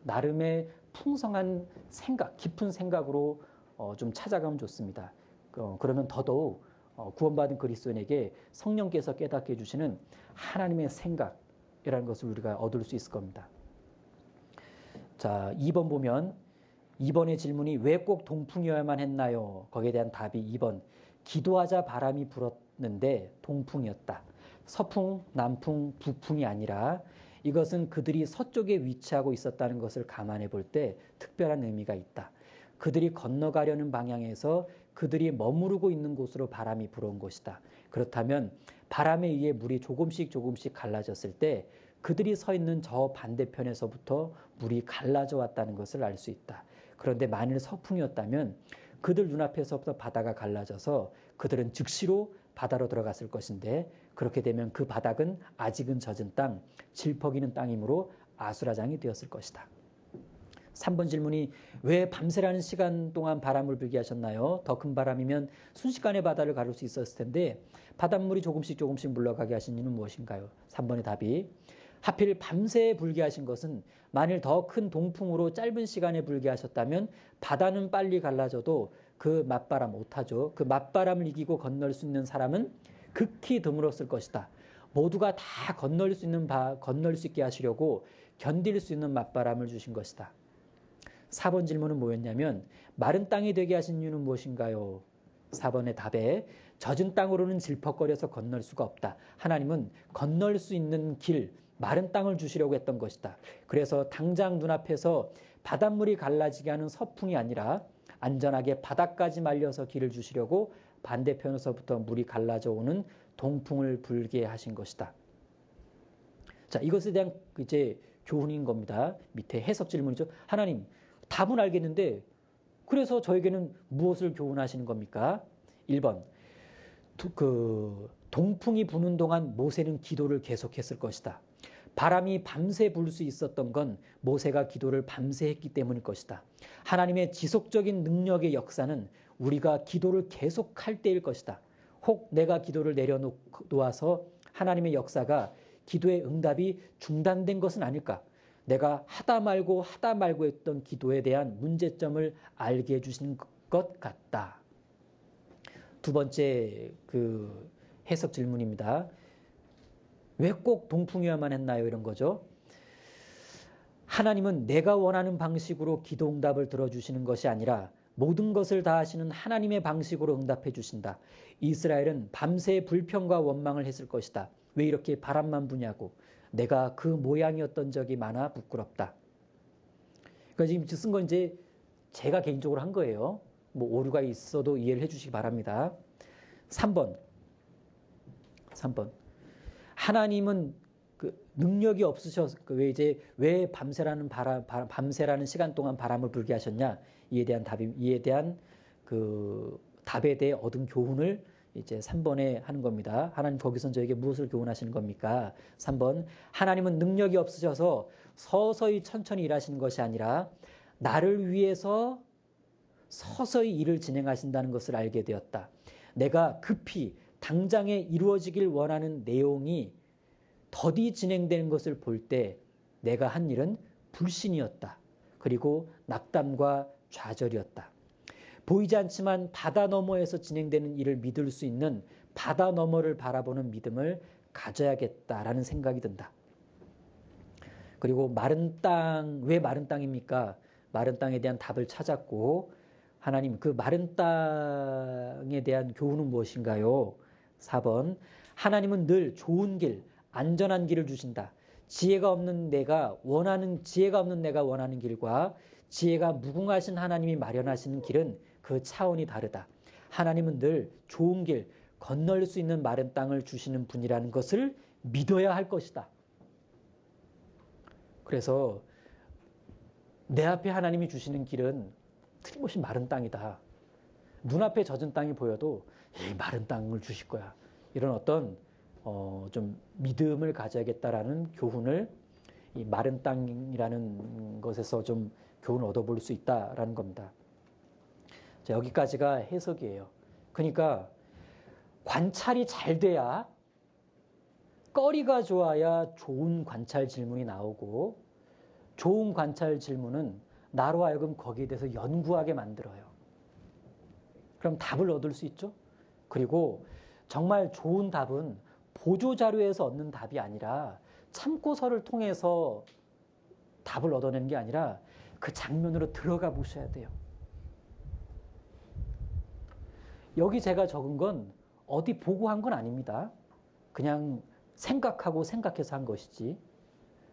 나름의 풍성한 생각, 깊은 생각으로 좀 찾아가면 좋습니다. 그러면 더더욱 구원받은 그리스도인에게 성령께서 깨닫게 해주시는 하나님의 생각이라는 것을 우리가 얻을 수 있을 겁니다. 자, 2번 보면 2번의 질문이 왜 꼭 동풍이어야만 했나요? 거기에 대한 답이 2번. 기도하자 바람이 불었는데 동풍이었다. 서풍, 남풍, 북풍이 아니라 이것은 그들이 서쪽에 위치하고 있었다는 것을 감안해 볼 때 특별한 의미가 있다. 그들이 건너가려는 방향에서 그들이 머무르고 있는 곳으로 바람이 불어온 것이다. 그렇다면 바람에 의해 물이 조금씩 갈라졌을 때 그들이 서 있는 저 반대편에서부터 물이 갈라져 왔다는 것을 알 수 있다. 그런데 만일 서풍이었다면 그들 눈앞에서부터 바다가 갈라져서 그들은 즉시로 바다로 들어갔을 것인데 그렇게 되면 그 바닥은 아직은 젖은 땅, 질퍽이는 땅이므로 아수라장이 되었을 것이다. 3번 질문이 왜 밤새라는 시간 동안 바람을 불게 하셨나요? 더 큰 바람이면 순식간에 바다를 가를 수 있었을 텐데 바닷물이 조금씩 물러가게 하신 이유는 무엇인가요? 3번의 답이 하필 밤새 불게 하신 것은 만일 더 큰 동풍으로 짧은 시간에 불게 하셨다면 바다는 빨리 갈라져도 그 맞바람, 오타죠. 그 맞바람을 이기고 건널 수 있는 사람은 극히 드물었을 것이다. 모두가 다 건널 수 있게 하시려고 견딜 수 있는 맞바람을 주신 것이다. 4번 질문은 뭐였냐면 마른 땅이 되게 하신 이유는 무엇인가요? 4번의 답에 젖은 땅으로는 질퍽거려서 건널 수가 없다. 하나님은 건널 수 있는 길, 마른 땅을 주시려고 했던 것이다. 그래서 당장 눈앞에서 바닷물이 갈라지게 하는 서풍이 아니라 안전하게 바닥까지 말려서 길을 주시려고 반대편에서부터 물이 갈라져 오는 동풍을 불게 하신 것이다. 자, 이것에 대한 이제 교훈인 겁니다. 밑에 해석 질문이죠. 하나님, 답은 알겠는데 그래서 저에게는 무엇을 교훈하시는 겁니까? 1번. 동풍이 부는 동안 모세는 기도를 계속했을 것이다. 바람이 밤새 불 수 있었던 건 모세가 기도를 밤새 했기 때문일 것이다. 하나님의 지속적인 능력의 역사는 우리가 기도를 계속할 때일 것이다. 혹 내가 기도를 내려놓아서 하나님의 역사가 기도의 응답이 중단된 것은 아닐까? 내가 하다 말고 했던 기도에 대한 문제점을 알게 해주신 것 같다. 두 번째 해석 질문입니다. 왜 꼭 동풍이어야만 했나요? 이런 거죠. 하나님은 내가 원하는 방식으로 기도 응답을 들어주시는 것이 아니라 모든 것을 다 하시는 하나님의 방식으로 응답해 주신다. 이스라엘은 밤새 불평과 원망을 했을 것이다. 왜 이렇게 바람만 부냐고. 내가 그 모양이었던 적이 많아 부끄럽다. 그러니까 지금 쓴 건 이제 제가 개인적으로 한 거예요. 뭐 오류가 있어도 이해를 해주시기 바랍니다. 3번. 하나님은 능력이 없으셔서 왜 밤새라는 시간 동안 바람을 불게 하셨냐? 이에 대한 답에 대해 얻은 교훈을 이제 3번에 하는 겁니다. 하나님 거기서 저에게 무엇을 교훈하시는 겁니까? 3번. 하나님은 능력이 없으셔서 서서히 천천히 일하시는 것이 아니라 나를 위해서 서서히 일을 진행하신다는 것을 알게 되었다. 내가 급히 당장에 이루어지길 원하는 내용이 더디 진행되는 것을 볼 때 내가 한 일은 불신이었다. 그리고 낙담과 좌절이었다. 보이지 않지만 바다 너머에서 진행되는 일을 믿을 수 있는 바다 너머를 바라보는 믿음을 가져야겠다라는 생각이 든다. 그리고 왜 마른 땅입니까? 마른 땅에 대한 답을 찾았고 하나님 그 마른 땅에 대한 교훈은 무엇인가요? 4번. 하나님은 늘 좋은 길, 안전한 길을 주신다. 지혜가 없는 내가 원하는 길과 지혜가 무궁하신 하나님이 마련하시는 길은 그 차원이 다르다. 하나님은 늘 좋은 길, 건널 수 있는 마른 땅을 주시는 분이라는 것을 믿어야 할 것이다. 그래서 내 앞에 하나님이 주시는 길은 틀림없이 마른 땅이다. 눈앞에 젖은 땅이 보여도 이 마른 땅을 주실 거야. 이런 어떤 좀 믿음을 가져야겠다라는 교훈을 이 마른 땅이라는 것에서 좀 교훈을 얻어볼 수 있다라는 겁니다. 자, 여기까지가 해석이에요. 그러니까 관찰이 잘 돼야 거리가 좋아야 좋은 관찰 질문이 나오고 좋은 관찰 질문은 나로 하여금 거기에 대해서 연구하게 만들어요. 그럼 답을 얻을 수 있죠? 그리고 정말 좋은 답은 보조자료에서 얻는 답이 아니라 참고서를 통해서 답을 얻어내는 게 아니라 그 장면으로 들어가 보셔야 돼요. 여기 제가 적은 건 어디 보고 한 건 아닙니다. 그냥 생각하고 생각해서 한 것이지.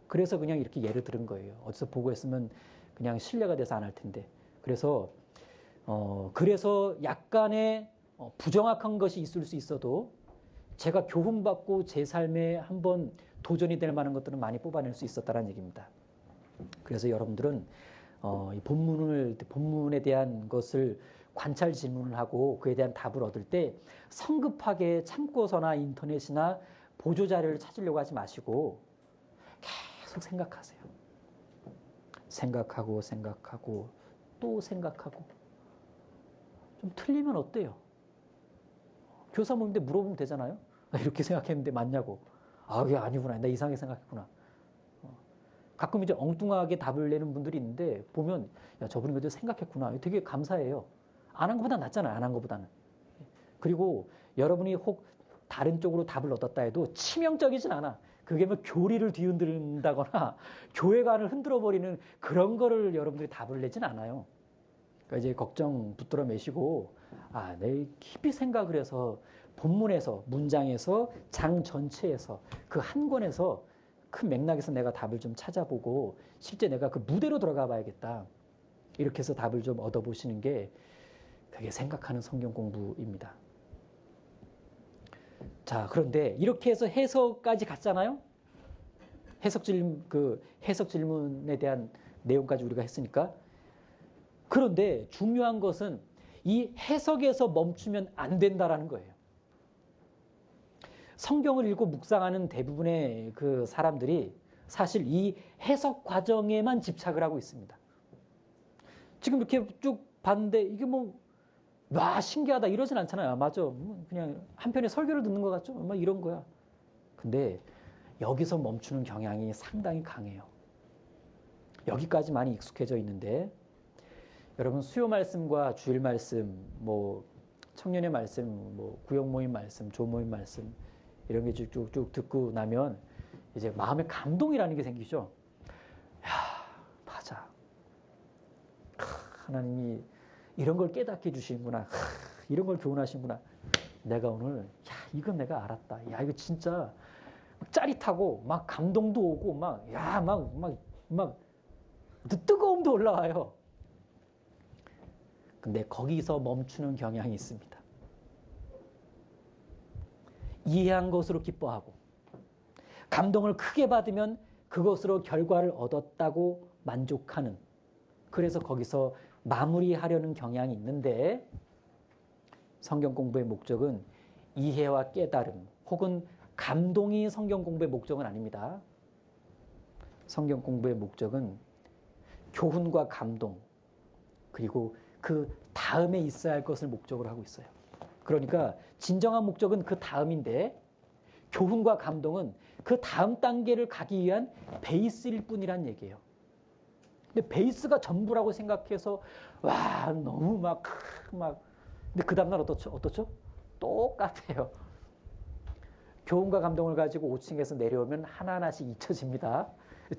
그래서 그냥 이렇게 예를 들은 거예요. 어디서 보고 했으면 그냥 신뢰가 돼서 안 할 텐데. 그래서 약간의 부정확한 것이 있을 수 있어도 제가 교훈받고 제 삶에 한번 도전이 될 만한 것들은 많이 뽑아낼 수 있었다는 얘기입니다. 그래서 여러분들은 이 본문에 대한 것을 관찰 질문을 하고 그에 대한 답을 얻을 때 성급하게 참고서나 인터넷이나 보조자료를 찾으려고 하지 마시고 계속 생각하세요. 생각하고 또 생각하고. 좀 틀리면 어때요? 교사 모임인데 물어보면 되잖아요. 나 이렇게 생각했는데 맞냐고. 아, 그게 아니구나. 나 이상하게 생각했구나. 가끔 이제 엉뚱하게 답을 내는 분들이 있는데 보면 야, 저분이 그래도 생각했구나. 되게 감사해요. 안 한 것보다 낫잖아요. 안 한 것보다는. 그리고 여러분이 혹 다른 쪽으로 답을 얻었다 해도 치명적이진 않아. 그게 뭐 교리를 뒤흔든다거나 교회관을 흔들어버리는 그런 거를 여러분들이 답을 내진 않아요. 그러니까 이제 걱정 붙들어 매시고 내 깊이 생각을 해서 본문에서 문장에서 장 전체에서 그 한 권에서 큰 맥락에서 내가 답을 좀 찾아보고 실제 내가 그 무대로 들어가 봐야겠다. 이렇게 해서 답을 좀 얻어보시는 게 그게 생각하는 성경 공부입니다. 자, 그런데 이렇게 해서 해석까지 갔잖아요. 해석 질문에 대한 내용까지 우리가 했으니까. 그런데 중요한 것은 이 해석에서 멈추면 안 된다라는 거예요. 성경을 읽고 묵상하는 대부분의 그 사람들이 사실 이 해석 과정에만 집착을 하고 있습니다. 지금 이렇게 쭉 봤는데 이게 와, 신기하다 이러진 않잖아요. 맞아. 그냥 한편의 설교를 듣는 것 같죠? 이런 거야. 근데 여기서 멈추는 경향이 상당히 강해요. 여기까지 많이 익숙해져 있는데 여러분 수요 말씀과 주일 말씀, 청년의 말씀, 구역 모임 말씀, 조 모임 말씀 이런 게 쭉쭉 듣고 나면 이제 마음에 감동이라는 게 생기죠. 야, 맞아. 하나님이 이런 걸 깨닫게 해주시는구나. 이런 걸 교훈하시는구나. 내가 오늘 이건 내가 알았다. 야, 이거 진짜 짜릿하고 막 감동도 오고 막 뜨거움도 올라와요. 근데 거기서 멈추는 경향이 있습니다. 이해한 것으로 기뻐하고 감동을 크게 받으면 그것으로 결과를 얻었다고 만족하는, 그래서 거기서 마무리하려는 경향이 있는데 성경 공부의 목적은 이해와 깨달음 혹은 감동이 성경 공부의 목적은 아닙니다. 성경 공부의 목적은 교훈과 감동 그리고 그 다음에 있어야 할 것을 목적으로 하고 있어요. 그러니까 진정한 목적은 그 다음인데 교훈과 감동은 그 다음 단계를 가기 위한 베이스일 뿐이란 얘기예요. 근데 베이스가 전부라고 생각해서 와 너무 근데 그 다음날 어떻죠? 똑같아요. 교훈과 감동을 가지고 5층에서 내려오면 하나하나씩 잊혀집니다.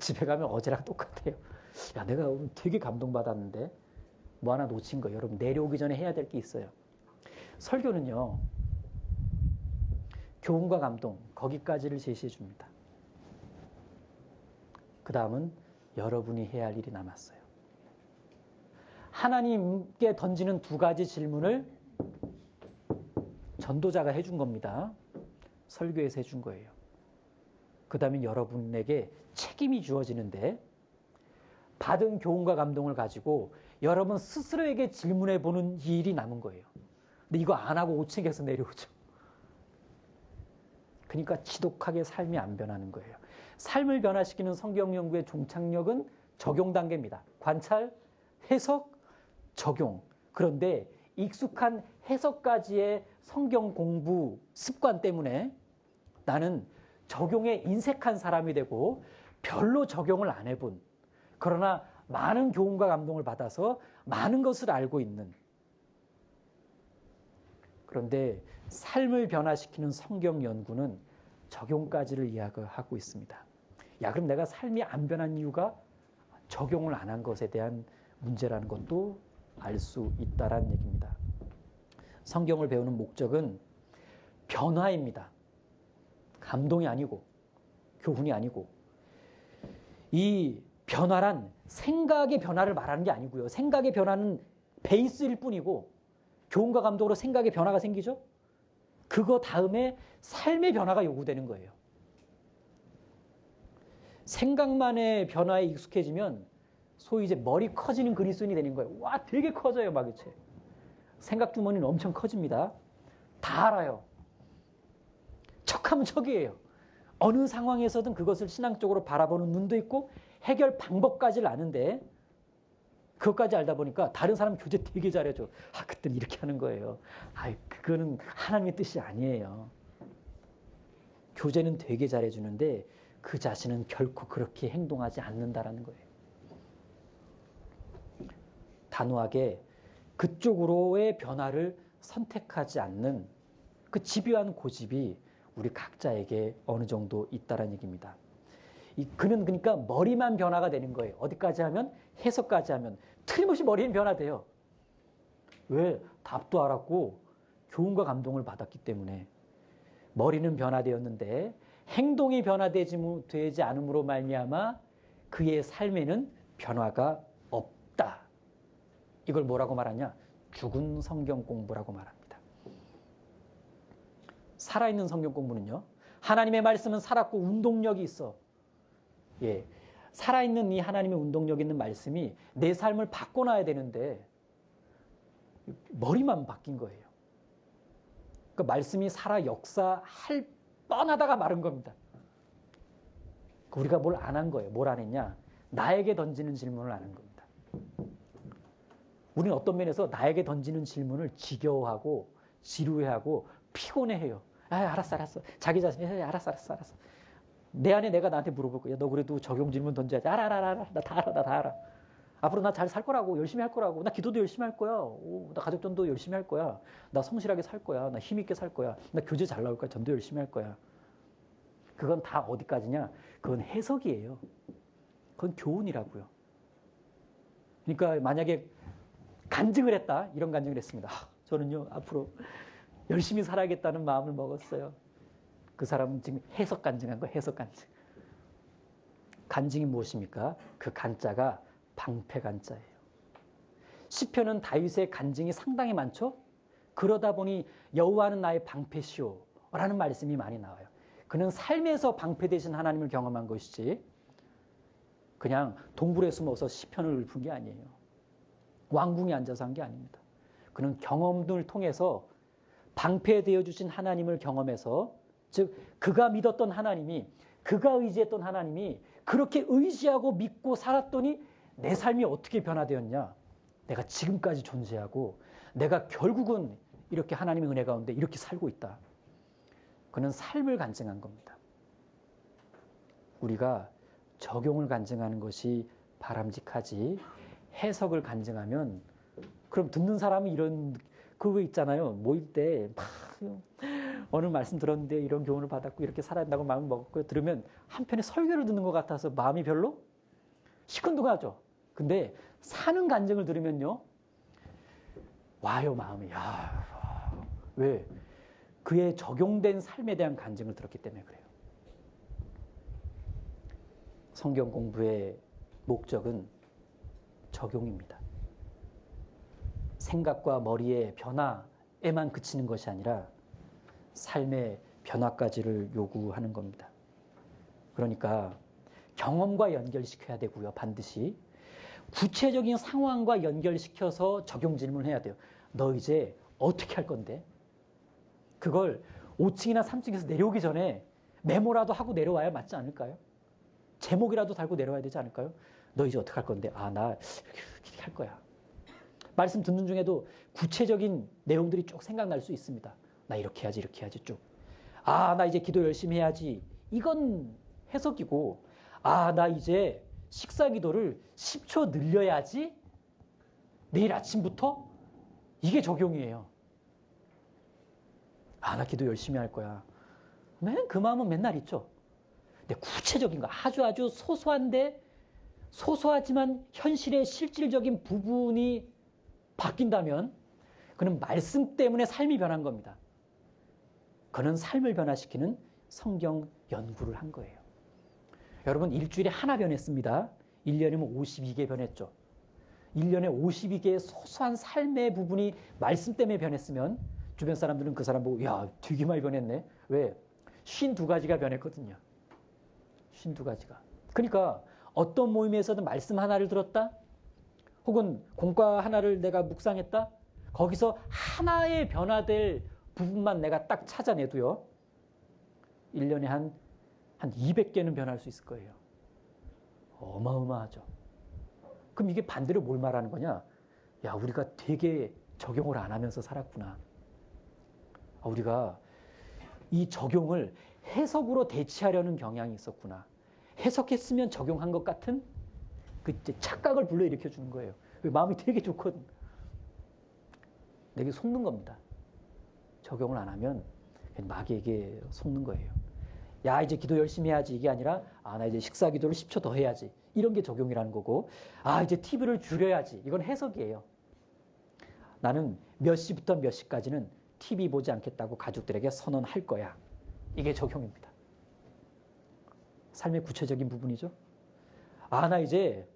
집에 가면 어제랑 똑같아요. 야, 내가 오늘 되게 감동받았는데 뭐 하나 놓친 거예요. 여러분 내려오기 전에 해야 될 게 있어요. 설교는요. 교훈과 감동 거기까지를 제시해 줍니다. 그 다음은 여러분이 해야 할 일이 남았어요. 하나님께 던지는 두 가지 질문을 전도자가 해준 겁니다. 설교에서 해준 거예요. 그 다음에 여러분에게 책임이 주어지는데 받은 교훈과 감동을 가지고 여러분 스스로에게 질문해 보는 일이 남은 거예요. 근데 이거 안 하고 5층에서 내려오죠. 그러니까 지독하게 삶이 안 변하는 거예요. 삶을 변화시키는 성경 연구의 종착역은 적용 단계입니다. 관찰, 해석, 적용. 그런데 익숙한 해석까지의 성경 공부 습관 때문에 나는 적용에 인색한 사람이 되고 별로 적용을 안 해본 그러나 많은 교훈과 감동을 받아서 많은 것을 알고 있는. 그런데 삶을 변화시키는 성경 연구는 적용까지를 이야기하고 있습니다. 야, 그럼 내가 삶이 안 변한 이유가 적용을 안 한 것에 대한 문제라는 것도 알 수 있다라는 얘기입니다. 성경을 배우는 목적은 변화입니다. 감동이 아니고 교훈이 아니고, 이 변화란 생각의 변화를 말하는 게 아니고요. 생각의 변화는 베이스일 뿐이고, 교훈과 감동으로 생각의 변화가 생기죠. 그거 다음에 삶의 변화가 요구되는 거예요. 생각만의 변화에 익숙해지면 소위 이제 머리 커지는 그리스도인이 되는 거예요. 와, 되게 커져요, 막 이제. 생각 주머니는 엄청 커집니다. 다 알아요. 척하면 척이에요. 어느 상황에서든 그것을 신앙적으로 바라보는 눈도 있고 해결 방법까지를 아는데, 그것까지 알다 보니까 다른 사람 교제 되게 잘해줘. 아, 그때는 이렇게 하는 거예요. 아, 그거는 하나님의 뜻이 아니에요. 교제는 되게 잘해주는데 그 자신은 결코 그렇게 행동하지 않는다라는 거예요. 단호하게 그쪽으로의 변화를 선택하지 않는 그 집요한 고집이 우리 각자에게 어느 정도 있다라는 얘기입니다. 그는 그러니까 머리만 변화가 되는 거예요. 어디까지 하면? 해석까지 하면. 틀림없이 머리는 변화돼요. 왜? 답도 알았고 교훈과 감동을 받았기 때문에. 머리는 변화되었는데 행동이 변화되지 않음으로 말미암아 그의 삶에는 변화가 없다. 이걸 뭐라고 말하냐? 죽은 성경 공부라고 말합니다. 살아있는 성경 공부는요, 하나님의 말씀은 살았고 운동력이 있어. 예, 살아있는 이 하나님의 운동력 있는 말씀이 내 삶을 바꿔놔야 되는데 머리만 바뀐 거예요. 그 말씀이 살아 역사할 뻔하다가 마른 겁니다. 우리가 뭘 안 한 거예요. 뭘 안 했냐? 나에게 던지는 질문을 안 한 겁니다. 우리는 어떤 면에서 나에게 던지는 질문을 지겨워하고 지루해하고 피곤해해요. 아, 알았어. 자기 자신이 알았어. 내 안에 내가 나한테 물어볼 거야. 너 그래도 적용 질문 던져야지. 알아. 나 다 알아. 앞으로 나 잘 살 거라고. 열심히 할 거라고. 나 기도도 열심히 할 거야. 나 가족전도 열심히 할 거야. 나 성실하게 살 거야. 나 힘있게 살 거야. 나 교제 잘 나올 거야. 전도 열심히 할 거야. 그건 다 어디까지냐? 그건 해석이에요. 그건 교훈이라고요. 그러니까 만약에 간증을 했다. 이런 간증을 했습니다. 저는요, 앞으로 열심히 살아야겠다는 마음을 먹었어요. 그 사람은 지금 해석 간증한 거예요. 해석 간증. 간증이 무엇입니까? 그 간자가 방패 간자예요. 시편은 다윗의 간증이 상당히 많죠. 그러다 보니 여호와는 나의 방패시오 라는 말씀이 많이 나와요. 그는 삶에서 방패 되신 하나님을 경험한 것이지 그냥 동굴에 숨어서 시편을 읊은 게 아니에요. 왕궁에 앉아서 한 게 아닙니다. 그는 경험을 통해서 방패 되어주신 하나님을 경험해서, 즉 그가 믿었던 하나님이, 그가 의지했던 하나님이 그렇게 의지하고 믿고 살았더니 내 삶이 어떻게 변화되었냐. 내가 지금까지 존재하고 내가 결국은 이렇게 하나님의 은혜 가운데 이렇게 살고 있다. 그는 삶을 간증한 겁니다. 우리가 적용을 간증하는 것이 바람직하지, 해석을 간증하면 그럼 듣는 사람이 이런 그거 있잖아요. 모일 때 막 어느 말씀 들었는데 이런 교훈을 받았고 이렇게 살아야 한다고 마음을 먹었고요. 들으면 한편에 설교를 듣는 것 같아서 마음이 별로 시큰둥하죠. 근데 사는 간증을 들으면요, 와요 마음이. 야, 왜? 그의 적용된 삶에 대한 간증을 들었기 때문에 그래요. 성경 공부의 목적은 적용입니다. 생각과 머리의 변화에만 그치는 것이 아니라 삶의 변화까지를 요구하는 겁니다. 그러니까 경험과 연결시켜야 되고요. 반드시 구체적인 상황과 연결시켜서 적용 질문을 해야 돼요. 너 이제 어떻게 할 건데? 그걸 5층이나 3층에서 내려오기 전에 메모라도 하고 내려와야 맞지 않을까요? 제목이라도 달고 내려와야 되지 않을까요? 너 이제 어떻게 할 건데? 아, 나 이렇게 할 거야. 말씀 듣는 중에도 구체적인 내용들이 쭉 생각날 수 있습니다. 나 이렇게 해야지 쭉. 아, 나 이제 기도 열심히 해야지. 이건 해석이고, 아, 나 이제 식사 기도를 10초 늘려야지 내일 아침부터 이게 적용이에요. 아, 나 기도 열심히 할 거야. 그 마음은 맨날 있죠. 근데 구체적인 거 아주 소소한데 소소하지만 현실의 실질적인 부분이 바뀐다면 그는 말씀 때문에 삶이 변한 겁니다. 그는 삶을 변화시키는 성경 연구를 한 거예요. 여러분 일주일에 하나 변했습니다. 1년이면 52개 변했죠. 1년에 52개의 소소한 삶의 부분이 말씀 때문에 변했으면 주변 사람들은 그 사람 보고 야 되게 많이 변했네. 왜? 52가지가 변했거든요. 52가지가. 그러니까 어떤 모임에서든 말씀 하나를 들었다? 혹은 공과 하나를 내가 묵상했다? 거기서 하나의 변화될 부분만 내가 딱 찾아내도요. 1년에 한 200개는 변할 수 있을 거예요. 어마어마하죠. 그럼 이게 반대로 뭘 말하는 거냐? 야, 우리가 되게 적용을 안 하면서 살았구나. 우리가 이 적용을 해석으로 대체하려는 경향이 있었구나. 해석했으면 적용한 것 같은 그 착각을 불러일으켜 주는 거예요. 마음이 되게 좋거든. 내게 속는 겁니다. 적용을 안 하면 마귀에게 속는 거예요. 야, 이제 기도 열심히 해야지. 이게 아니라 나 이제 식사 기도를 10초 더 해야지. 이런 게 적용이라는 거고, 이제 TV를 줄여야지. 이건 해석이에요. 나는 몇 시부터 몇 시까지는 TV 보지 않겠다고 가족들에게 선언할 거야. 이게 적용입니다. 삶의 구체적인 부분이죠. 나 이제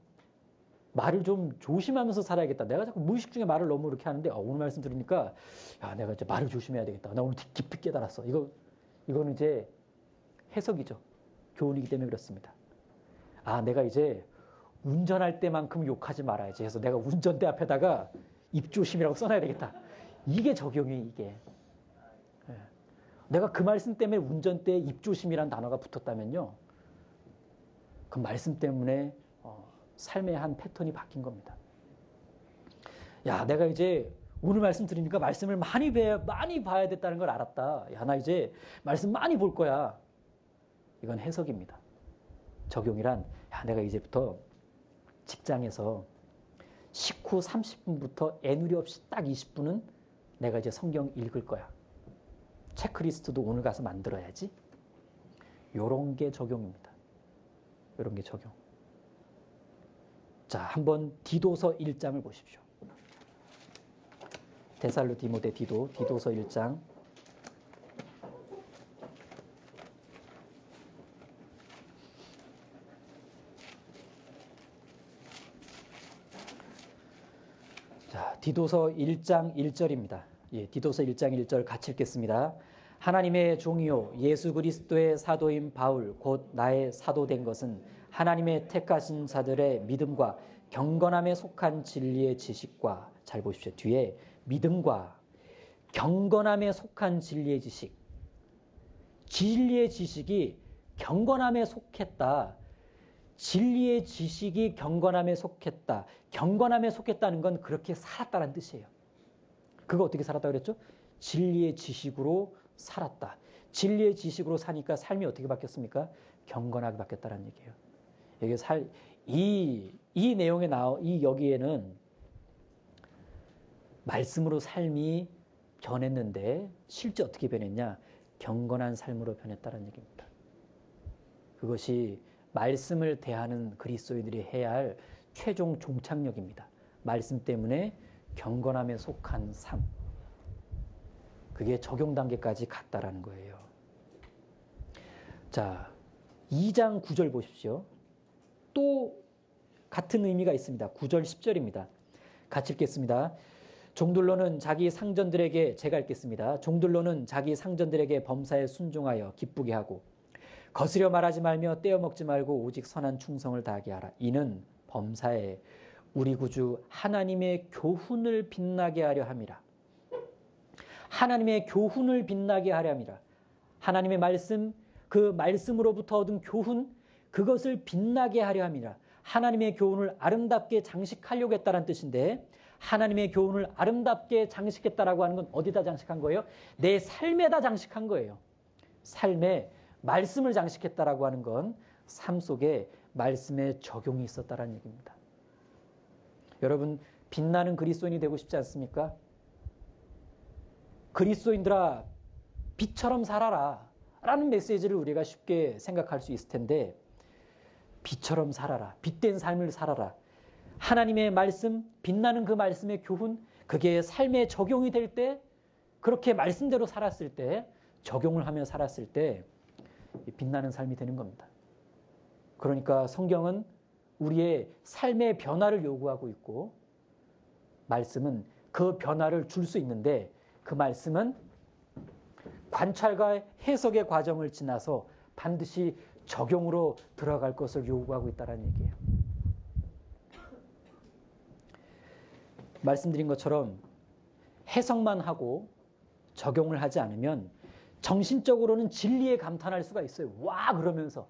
말을 좀 조심하면서 살아야겠다. 내가 자꾸 무의식 중에 말을 너무 이렇게 하는데 오늘 말씀 들으니까 야, 내가 이제 말을 조심해야 되겠다. 나 오늘 깊이 깨달았어. 이거는 이제 해석이죠. 교훈이기 때문에 그렇습니다. 내가 이제 운전할 때만큼 욕하지 말아야지 해서 내가 운전대 앞에다가 입조심이라고 써놔야 되겠다. 이게 적용이 이게. 내가 그 말씀 때문에 운전대에 입조심이라는 단어가 붙었다면요. 그 말씀 때문에 삶의 한 패턴이 바뀐 겁니다. 야, 내가 이제 오늘 말씀 들으니까 말씀을 많이 봐야 됐다는 걸 알았다. 야, 나 이제 말씀 많이 볼 거야. 이건 해석입니다. 적용이란 야, 내가 이제부터 직장에서 식후 30분부터 애누리 없이 딱 20분은 내가 이제 성경 읽을 거야. 체크리스트도 오늘 가서 만들어야지. 요런 게 적용입니다. 요런 게 적용. 자, 한번 디도서 1장을 보십시오. 데살로 디모데 디도서 1장. 자, 디도서 1장 1절입니다. 디도서 1장 1절 같이 읽겠습니다. 하나님의 종이요 예수 그리스도의 사도인 바울 곧 나의 사도된 것은 하나님의 택하신 자들의 믿음과 경건함에 속한 진리의 지식과 잘 보십시오. 뒤에 믿음과 경건함에 속한 진리의 지식. 진리의 지식이 경건함에 속했다. 진리의 지식이 경건함에 속했다. 경건함에 속했다는 건 그렇게 살았다는 뜻이에요. 그거 어떻게 살았다 그랬죠? 진리의 지식으로 살았다. 진리의 지식으로 사니까 삶이 어떻게 바뀌었습니까? 경건하게 바뀌었다는 얘기예요. 이 내용에 여기에는 말씀으로 삶이 변했는데 실제 어떻게 변했냐? 경건한 삶으로 변했다는 얘기입니다. 그것이 말씀을 대하는 그리스도인들이 해야 할 최종 종착역입니다. 말씀 때문에 경건함에 속한 삶. 그게 적용 단계까지 갔다라는 거예요. 자, 2장 9절 보십시오. 또 같은 의미가 있습니다. 9절 10절입니다. 같이 읽겠습니다. 종들로는 자기 상전들에게 제가 읽겠습니다. 종들로는 자기 상전들에게 범사에 순종하여 기쁘게 하고 거스려 말하지 말며 떼어먹지 말고 오직 선한 충성을 다하게 하라. 이는 범사에 우리 구주 하나님의 교훈을 빛나게 하려 함이라. 하나님의 교훈을 빛나게 하려 함이라. 하나님의 말씀, 그 말씀으로부터 얻은 교훈, 그것을 빛나게 하려 함이라. 하나님의 교훈을 아름답게 장식하려고 했다는 뜻인데 하나님의 교훈을 아름답게 장식했다라고 하는 건 어디다 장식한 거예요? 내 삶에다 장식한 거예요. 삶에 말씀을 장식했다라고 하는 건 삶 속에 말씀에 적용이 있었다는 얘기입니다. 여러분, 빛나는 그리스도인이 되고 싶지 않습니까? 그리스도인들아, 빛처럼 살아라 라는 메시지를 우리가 쉽게 생각할 수 있을 텐데, 빛처럼 살아라, 빛된 삶을 살아라, 하나님의 말씀, 빛나는 그 말씀의 교훈, 그게 삶에 적용이 될 때, 그렇게 말씀대로 살았을 때, 적용을 하며 살았을 때 빛나는 삶이 되는 겁니다. 그러니까 성경은 우리의 삶의 변화를 요구하고 있고, 말씀은 그 변화를 줄 수 있는데, 그 말씀은 관찰과 해석의 과정을 지나서 반드시 적용으로 들어갈 것을 요구하고 있다는 얘기예요. 말씀드린 것처럼 해석만 하고 적용을 하지 않으면 정신적으로는 진리에 감탄할 수가 있어요. 와 그러면서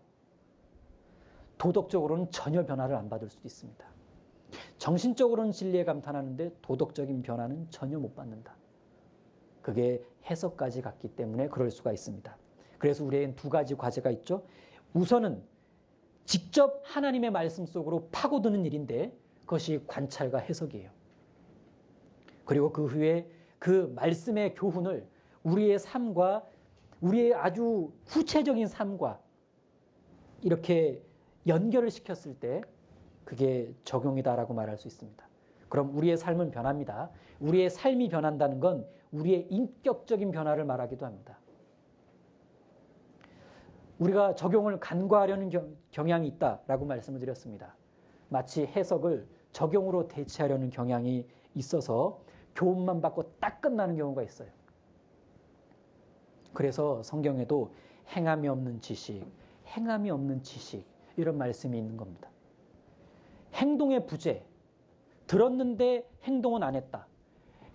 도덕적으로는 전혀 변화를 안 받을 수도 있습니다. 정신적으로는 진리에 감탄하는데 도덕적인 변화는 전혀 못 받는다. 그게 해석까지 갔기 때문에 그럴 수가 있습니다. 그래서 우리에겐 두 가지 과제가 있죠. 우선은 직접 하나님의 말씀 속으로 파고드는 일인데 그것이 관찰과 해석이에요. 그리고 그 후에 그 말씀의 교훈을 우리의 삶과 우리의 아주 구체적인 삶과 이렇게 연결을 시켰을 때 그게 적용이다라고 말할 수 있습니다. 그럼 우리의 삶은 변합니다. 우리의 삶이 변한다는 건 우리의 인격적인 변화를 말하기도 합니다. 우리가 적용을 간과하려는 경향이 있다라고 말씀을 드렸습니다. 마치 해석을 적용으로 대체하려는 경향이 있어서 교훈만 받고 딱 끝나는 경우가 있어요. 그래서 성경에도 행함이 없는 지식, 행함이 없는 지식 이런 말씀이 있는 겁니다. 행동의 부재, 들었는데 행동은 안 했다.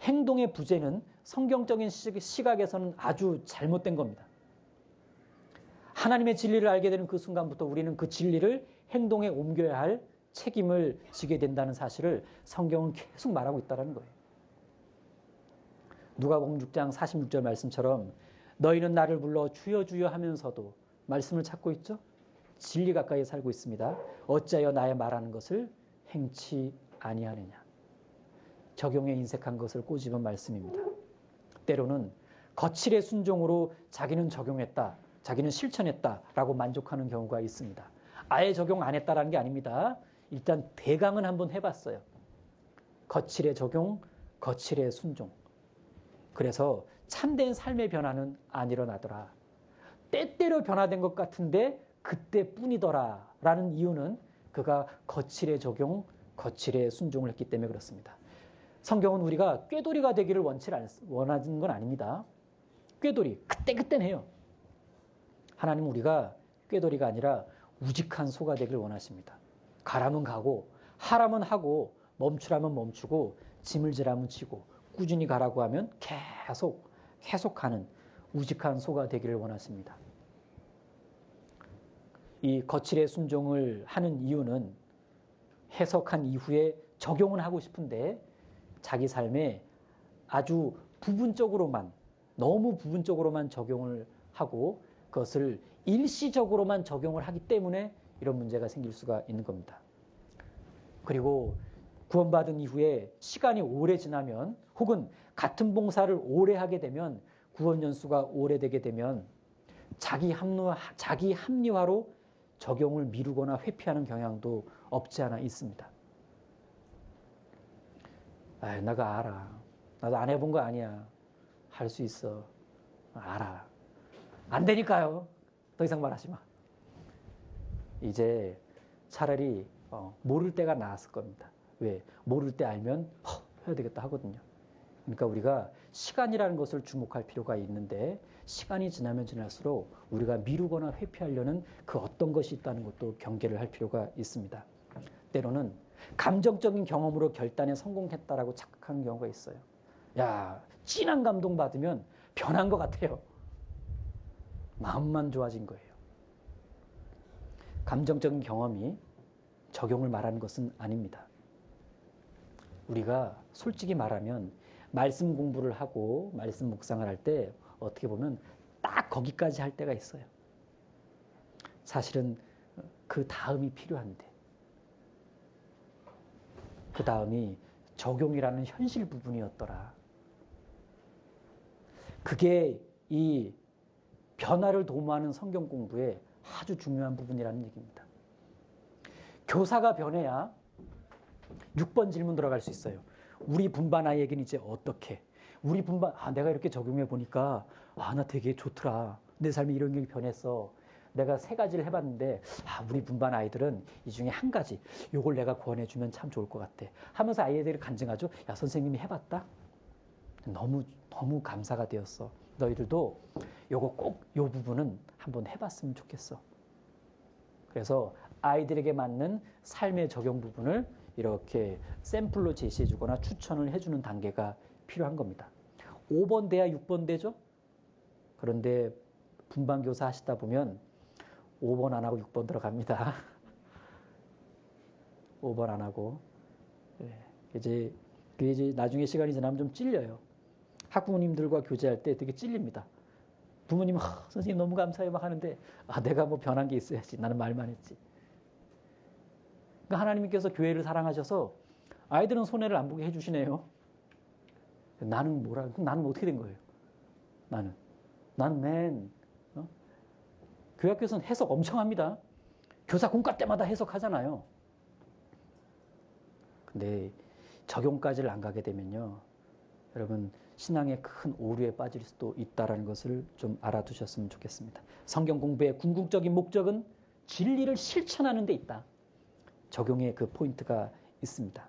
행동의 부재는 성경적인 시각에서는 아주 잘못된 겁니다. 하나님의 진리를 알게 되는 그 순간부터 우리는 그 진리를 행동에 옮겨야 할 책임을 지게 된다는 사실을 성경은 계속 말하고 있다는 거예요. 누가복음 6장 46절 말씀처럼 너희는 나를 불러 주여 주여 하면서도 말씀을 찾고 있죠. 진리 가까이 살고 있습니다. 어찌하여 나의 말하는 것을 행치 아니하느냐. 적용에 인색한 것을 꼬집은 말씀입니다. 때로는 거칠의 순종으로 자기는 적용했다, 자기는 실천했다라고 만족하는 경우가 있습니다. 아예 적용 안 했다라는 게 아닙니다. 일단 대강은 한번 해봤어요. 거칠의 적용, 거칠의 순종. 그래서 참된 삶의 변화는 안 일어나더라. 때때로 변화된 것 같은데 그때뿐이더라 라는 이유는 그가 거칠의 적용, 거칠의 순종을 했기 때문에 그렇습니다. 성경은 우리가 꾀돌이가 되기를 원하는 건 아닙니다. 꾀돌이, 그때는 해요. 하나님은 우리가 꾀돌이가 아니라 우직한 소가 되기를 원하십니다. 가라면 가고, 하라면 하고, 멈추라면 멈추고, 짐을 지라면 지고, 꾸준히 가라고 하면 계속 가는 우직한 소가 되기를 원하십니다. 이 거칠의 순종을 하는 이유는 해석한 이후에 적용은 하고 싶은데 자기 삶에 아주 부분적으로만, 너무 부분적으로만 적용을 하고 그것을 일시적으로만 적용을 하기 때문에 이런 문제가 생길 수가 있는 겁니다. 그리고 구원받은 이후에 시간이 오래 지나면 혹은 같은 봉사를 오래 하게 되면 구원 연수가 오래되게 되면 자기 합리화로 적용을 미루거나 회피하는 경향도 없지 않아 있습니다. 내가 알아. 나도 안 해본 거 아니야. 할 수 있어. 알아. 안 되니까요. 더 이상 말하지 마. 이제 차라리 모를 때가 나았을 겁니다. 왜? 모를 때 알면 해야 되겠다 하거든요. 그러니까 우리가 시간이라는 것을 주목할 필요가 있는데 시간이 지나면 지날수록 우리가 미루거나 회피하려는 그 어떤 것이 있다는 것도 경계를 할 필요가 있습니다. 때로는 감정적인 경험으로 결단에 성공했다라고 착각하는 경우가 있어요. 야, 진한 감동 받으면 변한 것 같아요. 마음만 좋아진 거예요. 감정적인 경험이 적용을 말하는 것은 아닙니다. 우리가 솔직히 말하면 말씀 공부를 하고 말씀 묵상을 할 때 어떻게 보면 딱 거기까지 할 때가 있어요. 사실은 그 다음이 필요한데, 그 다음이 적용이라는 현실 부분이었더라. 그게 이 변화를 도모하는 성경 공부의 아주 중요한 부분이라는 얘기입니다. 교사가 변해야 6번 질문 들어갈 수 있어요. 우리 분반 아이에게는 이제 어떻게? 우리 분반, 내가 이렇게 적용해 보니까, 나 되게 좋더라. 내 삶이 이런 게 변했어. 내가 3가지를 해봤는데, 우리 분반 아이들은 이 중에 한 가지, 요걸 내가 구원해주면 참 좋을 것 같아. 하면서 아이들이 간증하죠. 야, 선생님이 해봤다? 너무 감사가 되었어. 너희들도 요거 꼭 요 부분은 한번 해봤으면 좋겠어. 그래서 아이들에게 맞는 삶의 적용 부분을 이렇게 샘플로 제시해주거나 추천을 해주는 단계가 필요한 겁니다. 5번 돼야 6번 되죠? 그런데 분반교사 하시다 보면 5번 안 하고 6번 들어갑니다. 5번 안 하고. 이제 나중에 시간이 지나면 좀 찔려요. 학부모님들과 교제할 때 되게 찔립니다. 부모님, 선생님 너무 감사해요 막 하는데, 내가 뭐 변한 게 있어야지. 나는 말만 했지. 그러니까 하나님께서 교회를 사랑하셔서 아이들은 손해를 안 보게 해주시네요. 나는 나는 어떻게 된 거예요? 나는 교회 학교에서는 해석 엄청 합니다. 교사 공과 때마다 해석하잖아요. 근데 적용까지를 안 가게 되면요, 여러분 신앙의 큰 오류에 빠질 수도 있다는 것을 좀 알아두셨으면 좋겠습니다. 성경 공부의 궁극적인 목적은 진리를 실천하는 데 있다. 적용의 그 포인트가 있습니다.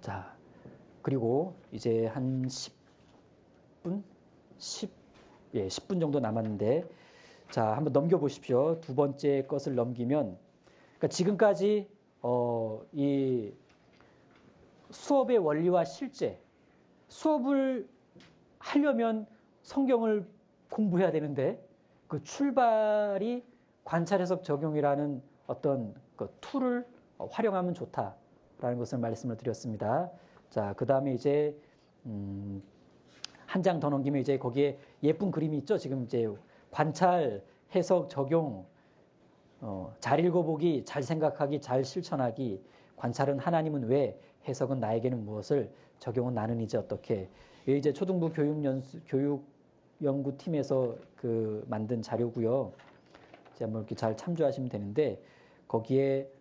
자, 그리고 이제 한 10분 정도 남았는데, 자, 한번 넘겨보십시오. 두 번째 것을 넘기면, 그러니까 지금까지 이 수업의 원리와 실제, 수업을 하려면 성경을 공부해야 되는데, 그 출발이 관찰, 해석, 적용이라는 어떤 그 툴을 활용하면 좋다라는 것을 말씀을 드렸습니다. 자, 그 다음에 이제 한 장 더 넘기면 이제 거기에 예쁜 그림이 있죠. 지금 이제 관찰, 해석, 적용, 잘 읽어보기, 잘 생각하기, 잘 실천하기. 관찰은 하나님은 왜, 해석은 나에게는 무엇을, 적용은 나는 이제 어떻게. 이제 초등부 교육연구팀에서 그 만든 자료고요. 이제 한번 이렇게 잘 참조하시면 되는데, 거기에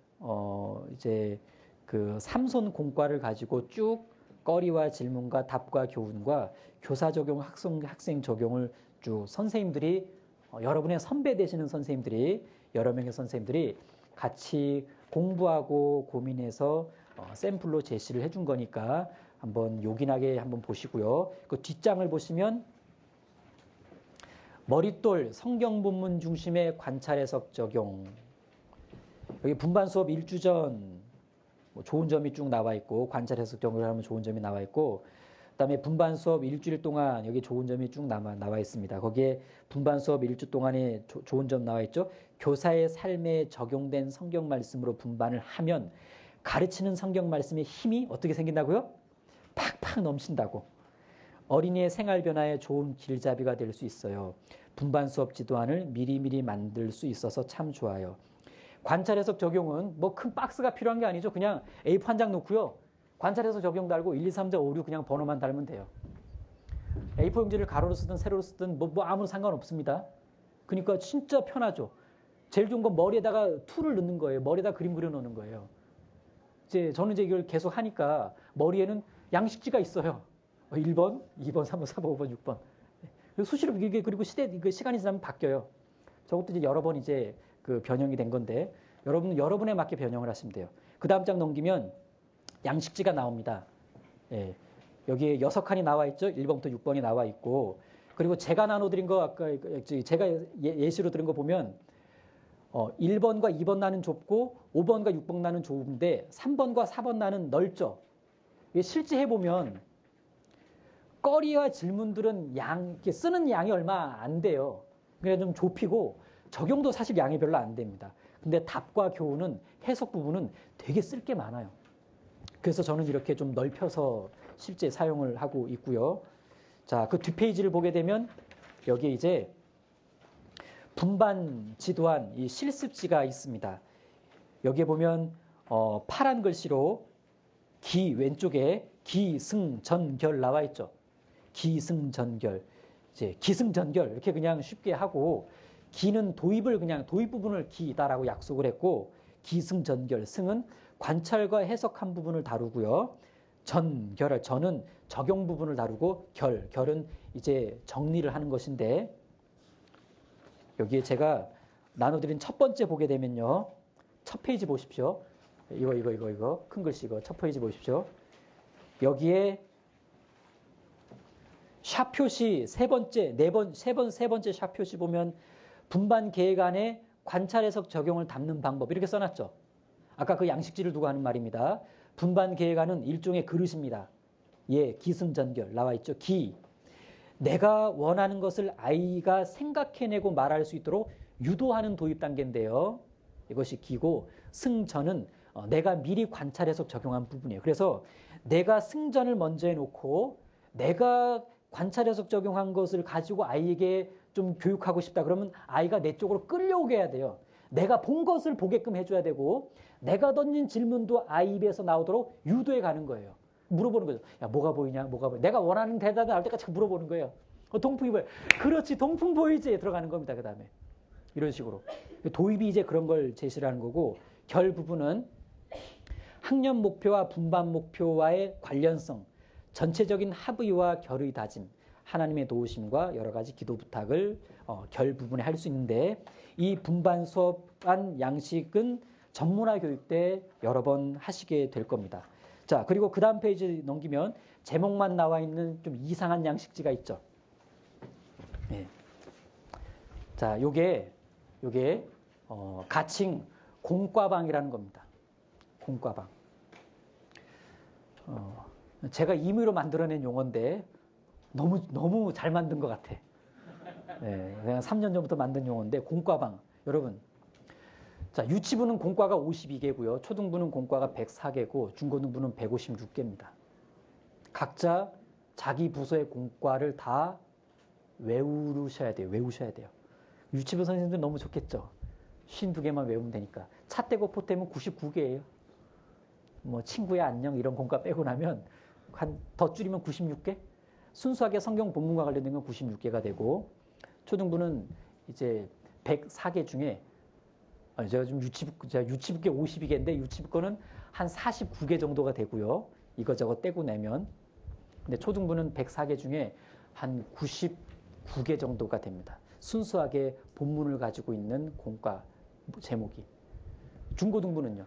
이제 그 삼손 공과를 가지고 쭉 거리와 질문과 답과 교훈과 교사 적용, 학생 적용을 쭉 선생님들이, 여러분의 선배 되시는 선생님들이, 여러 명의 선생님들이 같이 공부하고 고민해서 샘플로 제시를 해준 거니까 한번 요긴하게 한번 보시고요. 그 뒷장을 보시면 머릿돌, 성경 본문 중심의 관찰, 해석, 적용. 여기 분반 수업 1주 전 좋은 점이 쭉 나와 있고, 관찰, 해석, 적용을 하면 좋은 점이 나와 있고, 그다음에 분반 수업 일주일 동안 여기 좋은 점이 쭉 나와 있습니다. 거기에 분반 수업 1주 동안에 좋은 점 나와 있죠. 교사의 삶에 적용된 성경 말씀으로 분반을 하면 가르치는 성경 말씀의 힘이 어떻게 생긴다고요? 팍팍 넘친다고. 어린이의 생활 변화에 좋은 길잡이가 될 수 있어요. 분반 수업 지도안을 미리미리 만들 수 있어서 참 좋아요. 관찰, 해석, 적용은 뭐 큰 박스가 필요한 게 아니죠. 그냥 A4 한 장 놓고요. 관찰, 해석, 적용 달고 1, 2, 3, 4, 5, 6 그냥 번호만 달면 돼요. A4 용지를 가로로 쓰든 세로로 쓰든 뭐 아무 상관없습니다. 그러니까 진짜 편하죠. 제일 좋은 건 머리에다가 툴을 넣는 거예요. 머리에다 그림 그려 놓는 거예요. 저는 이걸 계속 하니까 머리에는 양식지가 있어요. 1번, 2번, 3번, 4번, 5번, 6번. 수시로 이게, 그리고 시간이 지나면 바뀌어요. 저것도 이제 여러 번 이제 그 변형이 된 건데, 여러분은 여러분에 맞게 변형을 하시면 돼요. 그 다음 장 넘기면 양식지가 나옵니다. 예. 여기에 6칸이 나와 있죠. 1번부터 6번이 나와 있고, 그리고 제가 나눠드린 거, 아까 제가 예시로 들은 거 보면 1번과 2번 나는 좁고 5번과 6번 나는 좁은데 3번과 4번 나는 넓죠. 실제 해보면 거리와 질문들은 쓰는 양이 얼마 안 돼요. 그냥 좀 좁히고 적용도 사실 양이 별로 안 됩니다. 근데 답과 교훈은, 해석 부분은 되게 쓸 게 많아요. 그래서 저는 이렇게 좀 넓혀서 실제 사용을 하고 있고요. 자, 그 뒷페이지를 보게 되면 여기에 이제 분반 지도한 이 실습지가 있습니다. 여기에 보면 파란 글씨로 왼쪽에 기승전결 나와 있죠. 기승전결. 이제 기승전결 이렇게 그냥 쉽게 하고 기는 도입을 그냥 도입 부분을 기다라고 약속을 했고 기승전결 승은 관찰과 해석한 부분을 다루고요. 전은 적용 부분을 다루고 결은 이제 정리를 하는 것인데 여기에 제가 나눠드린 첫 번째 보게 되면요. 첫 페이지 보십시오. 이거 큰 글씨 이거 첫 페이지 보십시오. 여기에 샵 표시 세 번째 샵 표시 보면 분반 계획 안에 관찰 해석 적용을 담는 방법 이렇게 써놨죠. 아까 그 양식지를 두고 하는 말입니다. 분반 계획안은 일종의 그릇입니다. 예, 기승전결 나와 있죠. 내가 원하는 것을 아이가 생각해내고 말할 수 있도록 유도하는 도입 단계인데요. 이것이 기고 승전은 내가 미리 관찰 해석 적용한 부분이에요. 그래서 내가 승전을 먼저 해놓고 내가 관찰 해석 적용한 것을 가지고 아이에게 좀 교육하고 싶다 그러면 아이가 내 쪽으로 끌려오게 해야 돼요. 내가 본 것을 보게끔 해줘야 되고 내가 던진 질문도 아이 입에서 나오도록 유도해 가는 거예요. 물어보는 거죠. 야, 뭐가 보이냐? 뭐가 보이냐? 내가 원하는 대답이 나올 때까지 물어보는 거예요. 동풍이 보여. 그렇지, 동풍 보이지? 들어가는 겁니다. 그 다음에. 이런 식으로. 도입이 이제 그런 걸 제시를 하는 거고 결 부분은 학년 목표와 분반 목표와의 관련성, 전체적인 합의와 결의 다짐, 하나님의 도우심과 여러 가지 기도 부탁을 결 부분에 할 수 있는데 이 분반 수업한 양식은 전문화 교육 때 여러 번 하시게 될 겁니다. 자, 그리고 그 다음 페이지 넘기면 제목만 나와 있는 좀 이상한 양식지가 있죠. 네. 자, 요게 가칭 공과방이라는 겁니다. 공과방. 제가 임의로 만들어낸 용어인데 너무 잘 만든 것 같아. 네, 그냥 3년 전부터 만든 용어인데 공과방. 여러분, 자, 유치부는 공과가 52개고요. 초등부는 공과가 104개고 중고등부는 156개입니다. 각자 자기 부서의 공과를 다 외우셔야 돼요. 유치부 선생님들 너무 좋겠죠. 52개만 외우면 되니까. 차 떼고 포 떼면 99개예요. 뭐 친구야 안녕 이런 공과 빼고 나면 더 줄이면 96개? 순수하게 성경 본문과 관련된 건 96개가 되고 초등부는 이제 104개 중에 제가 지금 유치부께 52개인데 유치부 거는 한 49개 정도가 되고요. 이거저거 떼고 내면. 근데 초등부는 104개 중에 한 99개 정도가 됩니다. 순수하게 본문을 가지고 있는 공과 제목이. 중고등부는요.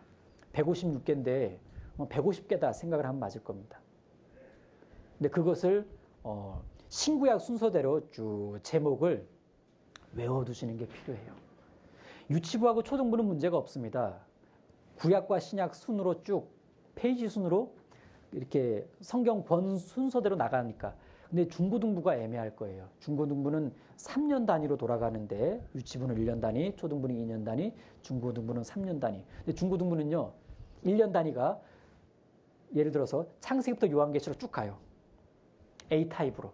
156개인데 150개다 생각을 하면 맞을 겁니다. 근데 그것을 신구약 순서대로 쭉 제목을 외워두시는 게 필요해요. 유치부하고 초등부는 문제가 없습니다. 구약과 신약 순으로 쭉 페이지 순으로 이렇게 성경 권 순서대로 나가니까. 근데 중고등부가 애매할 거예요. 중고등부는 3년 단위로 돌아가는데 유치부는 1년 단위, 초등부는 2년 단위, 중고등부는 3년 단위. 근데 중고등부는요. 1년 단위가 예를 들어서 창세기부터 요한계시로 쭉 가요. A타입으로.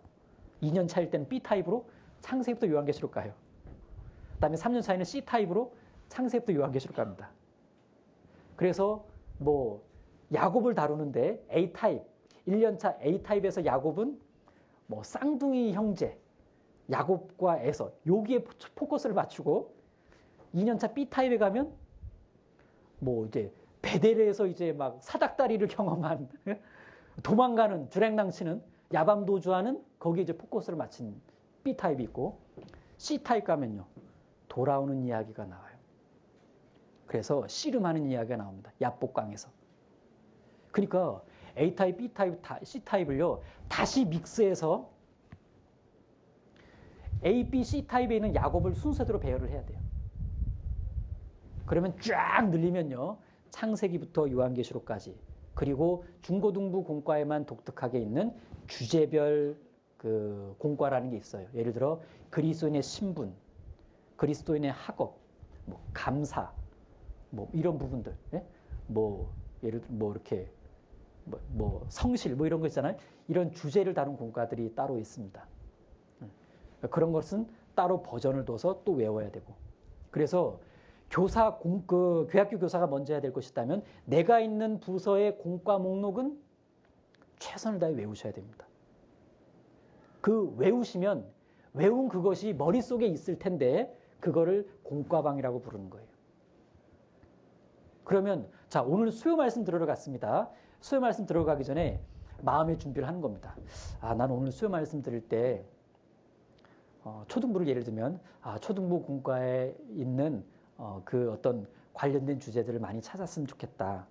2년 차일 때는 B타입으로 창세기부터 요한계시로 가요. 그다음에 3년 차에는 C타입으로 창세기부터 요한계시로 갑니다. 그래서 뭐 야곱을 다루는데 A타입, 1년차 A타입에서 야곱은 뭐 쌍둥이 형제, 야곱과 에서 여기에 포커스를 맞추고 2년차 B타입에 가면 뭐 이제 베델에서 이제 막 사닥다리를 경험한 도망가는 주랭랑치는 야밤도주하는 거기에 이제 포커스를 맞춘 B타입이 있고 C타입 가면요. 돌아오는 이야기가 나와요. 그래서 씨름하는 이야기가 나옵니다. 야복강에서. 그러니까 A타입, B타입, C타입을요. 다시 믹스해서 A, B, C타입에 있는 야곱을 순서대로 배열을 해야 돼요. 그러면 쫙 늘리면요. 창세기부터 요한계시록까지 그리고 중고등부 공과에만 독특하게 있는 주제별 그 공과라는 게 있어요. 예를 들어 그리스도인의 신분, 그리스도인의 학업, 뭐 감사, 뭐 이런 부분들, 예? 뭐 예를 들어 뭐 이렇게 뭐 성실 뭐 이런 거 있잖아요. 이런 주제를 다룬 공과들이 따로 있습니다. 그런 것은 따로 버전을 둬서 또 외워야 되고. 그래서 교학교 교사가 먼저 해야 될 것이 있다면 내가 있는 부서의 공과 목록은 최선을 다해 외우셔야 됩니다. 그 외우시면 외운 그것이 머릿속에 있을 텐데 그거를 공과방이라고 부르는 거예요. 그러면 자, 오늘 수요 말씀 들으러 갔습니다. 수요 말씀 들어가기 전에 마음의 준비를 하는 겁니다. 난 오늘 수요 말씀 들을 때 초등부를 예를 들면 초등부 공과에 있는 그 어떤 관련된 주제들을 많이 찾았으면 좋겠다.